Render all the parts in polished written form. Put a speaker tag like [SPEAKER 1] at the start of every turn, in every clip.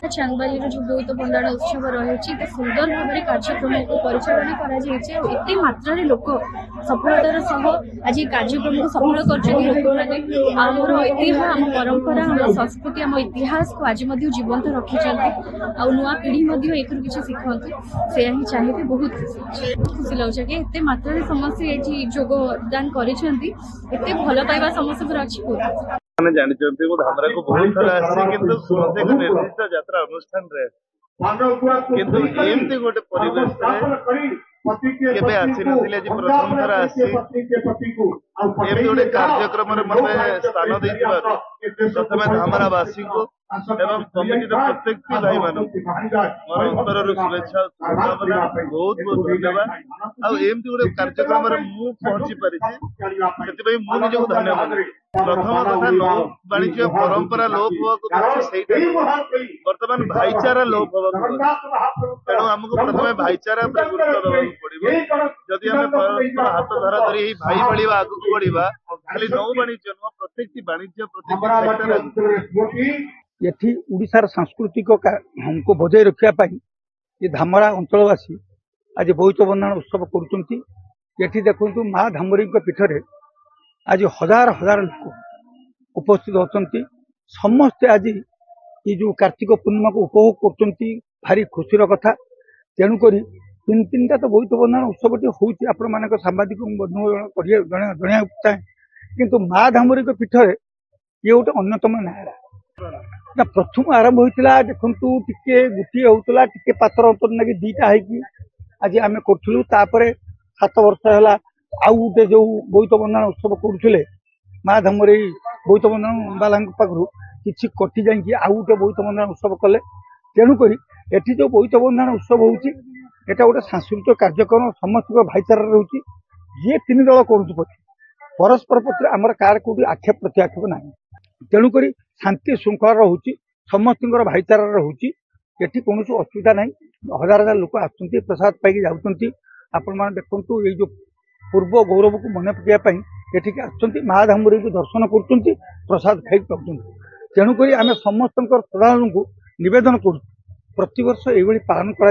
[SPEAKER 1] चांगबाली जो बोईत बंडाण उत्सव रही सुंदर भाव में कार्यक्रम को परिचालन करते मात्रा लोक सफलतार सह आज कार्यक्रम को सफल कर ऐतिह्य आम परंपरा आम संस्कृति आम इतिहास को आज जीवंत रखिंट आ नुआ पीढ़ी एक किसी शिखती से ही चाहिए। बहुत खुशी लगे कि एत मात्रा समस्ते ये योगदान कर भल पाइबा समस्त अच्छी
[SPEAKER 2] मैंने जानते धामरा को बहुत थर आसी किंतु समस्ते को निर्दिष्ट यात्रा अनुष्ठान रे किंतु एमती गोटे परिवेश केबे आसी नथिले आज प्रथम थर आसी एमती गोटे कार्यक्रम रे मते स्थान दैथिबार प्रथमे धामरा वासी को एवं कमिटी प्रत्येक भाई मानू मोर अंतर शुभेच्छा बहुत बहुत धन्यवाद। आमती गोटे कार्यक्रम मु पहुंची पारी से मुझे धन्यवाद। प्रथम कथा नौ वाणिज्य परंपरा लोप होगा बर्तमान भाईचारा लोप होगा तेणु आमको प्रथम भाईचारा गुरुत्व देवाक पड़ो। जदि आम हाथ धरा धरी भाई बढ़िया आगू बढ़ा खाली नौ वाणिज्य नुह प्रत्येक वाणिज्य प्रत्येक
[SPEAKER 3] ये उड़ीसार सांस्कृतिक हमको बजाय रखा ये धामरा अंचलवासी आज बोईत बंदाण उत्सव कर देखु माँ धामरी पीठरे आज हजार हजार लोक उपस्थित होती समस्ते आज ये जो कार्तिक पूर्णिमा को उपभोग कर भारी खुशीर कथा। तेणुक तीन तीन टा तो बोईत बंदाण उत्सवटी होती सांबादिक जन चाहे किंतु माँ धामरी पीठरे ये गोटे अन्यतम नायरा प्रथम आरंभ होता देखु टिके गोटे होता टिके पात्र अंतर ना दीटा है आज आम करूँ 7 वर्ष है आउ गोटे जो बोईत बंदाण उत्सव करुले माँ धामरे बोईत बंदाण बाला पाखु कि कटि जाकि आउ गोटे बोईत बंदाण उत्सव कले। तेणुक ये जो बोईत बंदाण उत्सव होता गोटे सांस्कृतिक कार्यक्रम समस्त भाईचारा रोचे ये 3 दल कर परस्पर प्रति आमर कार कौटी आक्षेप प्रत्याक्षेप ना तेणुक शांति श्रृंखला रोचे समस्त भाईचारा रोचे ये कौन असुविधा ना हजार हजार लोक आसुँच प्रसाद पाई जाऊँच आपण मैंने देखु ये जो पूर्व गौरव को मन पकाइवाई ये आसुँच माँ धामरी को दर्शन कर प्रसाद खाई पाँच। तेणुक आम समस्त श्रद्धालु को नवेदन कर प्रत वर्ष ये पालन कर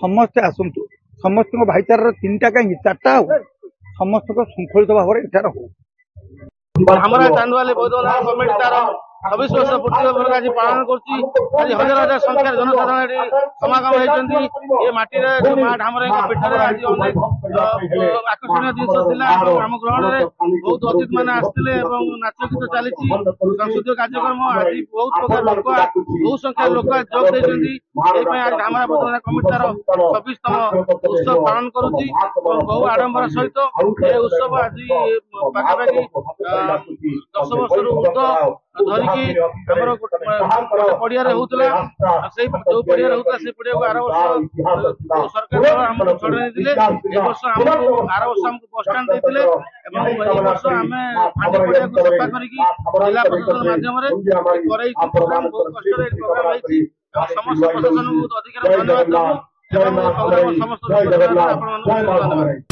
[SPEAKER 3] समस्ते आसतु समस्त भाईचारा 3टा कहीं 4टा हो समस्त श्रृंखलित भाव में इटार हो
[SPEAKER 4] हमरा चांदवाली बौद्धनाथ कमिटी तार 26 वर्ष पूर्ति आज पालन कर हजार हजार संख्या जनसाधारण समागम होती ये माटी जो माँ धामरे पीठर आज अनेक आकर्षणीय जिन आम ग्रहण में बहुत अतिथि मैंने आसते नाच गीत चली सांस्कृतिक कार्यक्रम आज बहुत प्रकार लोक बहुत संख्या लोक जोग देती आज धामरा बौद्धनाथ कमिटी तार 26तम उत्सव पालन करुच्ची बहु आडंबर सहित ये उत्सव आज पाखापाखि 10 वर्ष ऊर्ध धरिकी पड़िया होता जो पड़िया होता से पड़िया को आर वर्ष सरकार आमको छड़े वर्ष आमको आर वर्ष आमको बस स्टाण्ड देते वर्ष आम फांडी पड़िया को सफा कर जिला प्रशासन माध्यम प्रोग्राम बहुत कष्ट प्रोग्राम समस्त प्रशासन को अधिकार धन्यवाद समस्त धन्यवाद।